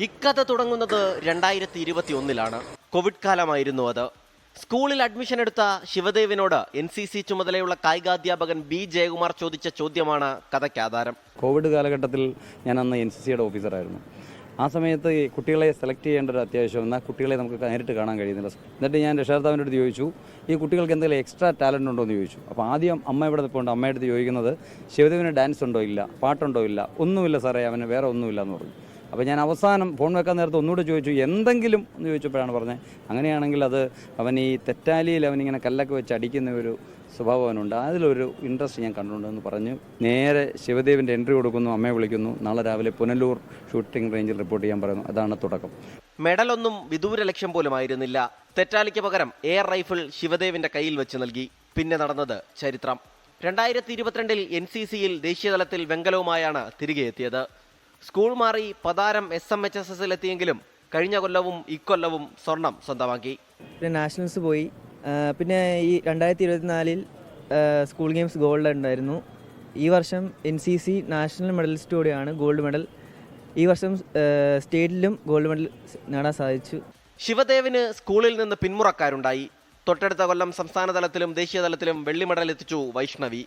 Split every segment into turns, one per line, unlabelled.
ഇക്കഥ തുടങ്ങുന്നത് 2021 കോവിഡ് കാലമായിരുന്നു അത്. സ്കൂളിൽ അഡ്മിഷൻ എടുത്ത ശിവദേവിനോട് NCC ചുമതലയുള്ള കായികാധ്യാപകൻ B ജയകുമാർ ചോദിച്ച ചോദ്യമാണ് കഥയ്ക്ക് ആധാരം.
കോവിഡ് കാലഘട്ടത്തിൽ ഞാൻ അന്ന് NCCയുടെ ഓഫീസറായിരുന്നു. ആ സമയത്ത് ഈ കുട്ടികളെ സെലക്ട് ചെയ്യേണ്ട ഒരു അത്യാവശ്യം എന്നാൽ കുട്ടികളെ നമുക്ക് നേരിട്ട് കാണാൻ കഴിയുന്നില്ല. എന്നിട്ട് ഞാൻ രക്ഷകർത്താവിൻ്റെ അടുത്ത് ചോദിച്ചു, ഈ കുട്ടികൾക്ക് എന്തെങ്കിലും എക്സ്ട്രാ ടാലൻ്റ് ഉണ്ടോ എന്ന് ചോദിച്ചു. അപ്പോൾ ആദ്യം അമ്മ ഇവിടെ നിൽപ്പുണ്ട്. അമ്മയുടെ അടുത്ത് ചോദിക്കുന്നത് ശിവദേവിന് ഡാൻസ് ഉണ്ടോ, ഇല്ല. പാട്ടുണ്ടോ, ഇല്ല. ഒന്നുമില്ല സാറേ, അവന് വേറെ ഒന്നുമില്ല എന്ന് പറഞ്ഞു. അപ്പോൾ ഞാൻ അവസാനം ഫോൺ വെക്കാൻ നേരത്തെ ഒന്നുകൂടെ ചോദിച്ചു, എന്തെങ്കിലും എന്ന് ചോദിച്ചപ്പോഴാണ് പറഞ്ഞത്, അങ്ങനെയാണെങ്കിൽ അത് അവൻ ഈ തെറ്റാലിയിൽ അവനിങ്ങനെ കല്ലൊക്കെ വെച്ച് അടിക്കുന്ന ഒരു സ്വഭാവം അവനുണ്ട്, അതിലൊരു ഇൻട്രസ്റ്റ് ഞാൻ കണ്ടിട്ടുണ്ടെന്ന് പറഞ്ഞു. നേരെ ശിവദേവിൻ്റെ എൻട്രി കൊടുക്കുന്നു, അമ്മയെ വിളിക്കുന്നു. നാളെ രാവിലെ പുനലൂർ ഷൂട്ടിംഗ് റേഞ്ചിൽ റിപ്പോർട്ട് ചെയ്യാൻ പറയുന്നു. അതാണ് തുടക്കം.
മെഡലൊന്നും വിദൂര ലക്ഷ്യം പോലും ആയിരുന്നില്ല. തെറ്റാലിക്ക് പകരം എയർ റൈഫിൾ ശിവദേവിന്റെ കയ്യിൽ വെച്ച് നൽകി. പിന്നെ നടന്നത് ചരിത്രം. 2022 NCCയിൽ ദേശീയതലത്തിൽ വെങ്കലവുമായാണ് തിരികെ എത്തിയത്. സ്കൂൾ മാറി പതാരം SMHSSൽ എത്തിയെങ്കിലും കഴിഞ്ഞ കൊല്ലവും ഇക്കൊല്ലവും സ്വർണം സ്വന്തമാക്കി.
പിന്നെ നാഷണൽസ് പോയി. പിന്നെ ഈ 2024 സ്കൂൾ ഗെയിംസ് ഗോൾഡ് ഉണ്ടായിരുന്നു. ഈ വർഷം NCC നാഷണൽ മെഡലിസ്റ്റ് കൂടിയാണ്, ഗോൾഡ് മെഡൽ. ഈ വർഷം സ്റ്റേറ്റിലും ഗോൾഡ് മെഡൽ നേടാൻ സാധിച്ചു.
ശിവദേവിന് സ്കൂളിൽ നിന്ന് പിന്മുറക്കാരുണ്ടായി. തൊട്ടടുത്ത കൊല്ലം സംസ്ഥാന തലത്തിലും ദേശീയ തലത്തിലും വെള്ളി മെഡൽ എത്തിച്ചു വൈഷ്ണവി.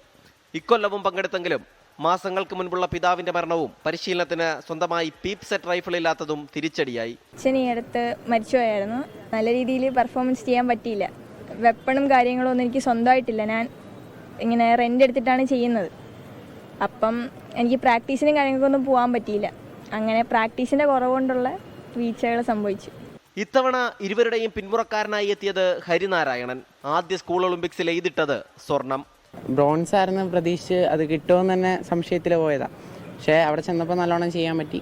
ഇക്കൊല്ലവും പങ്കെടുത്തെങ്കിലും മാസങ്ങൾക്ക് മുൻപുള്ള പിതാവിന്റെ മരണവും പരിശീലനത്തിന് സ്വന്തമായി പീപ്പ് സെറ്റ് റൈഫിൾ ഇല്ലാത്തതും തിരിച്ചടിയായി.
അച്ഛൻ ഈ അടുത്ത് മരിച്ചുപോയായിരുന്നു. നല്ല രീതിയിൽ പെർഫോമൻസ് ചെയ്യാൻ പറ്റിയില്ല. വെപ്പണും കാര്യങ്ങളും ഒന്നും എനിക്ക് സ്വന്തമായിട്ടില്ല. ഞാൻ ഇങ്ങനെ റെൻ്റ് എടുത്തിട്ടാണ് ചെയ്യുന്നത്. അപ്പം എനിക്ക് പ്രാക്ടീസിനും കാര്യങ്ങൾക്കൊന്നും പോകാൻ പറ്റിയില്ല. അങ്ങനെ പ്രാക്ടീസിൻ്റെ കുറവുകൊണ്ടുള്ള വീഴ്ചകൾ സംഭവിച്ചു.
ഇത്തവണ ഇരുവരുടെയും പിന്മുറക്കാരനായി എത്തിയത് ഹരിനാരായണൻ. ആദ്യ സ്കൂൾ ഒളിമ്പിക്സിൽ എഴുതിട്ടത് സ്വർണം.
ബ്രോൺസ് ആയിരുന്നു പ്രതീക്ഷിച്ച്, അത് കിട്ടുമെന്ന് തന്നെ സംശയത്തിൽ പോയതാണ്. പക്ഷേ അവിടെ ചെന്നപ്പോൾ നല്ലോണം ചെയ്യാൻ പറ്റി.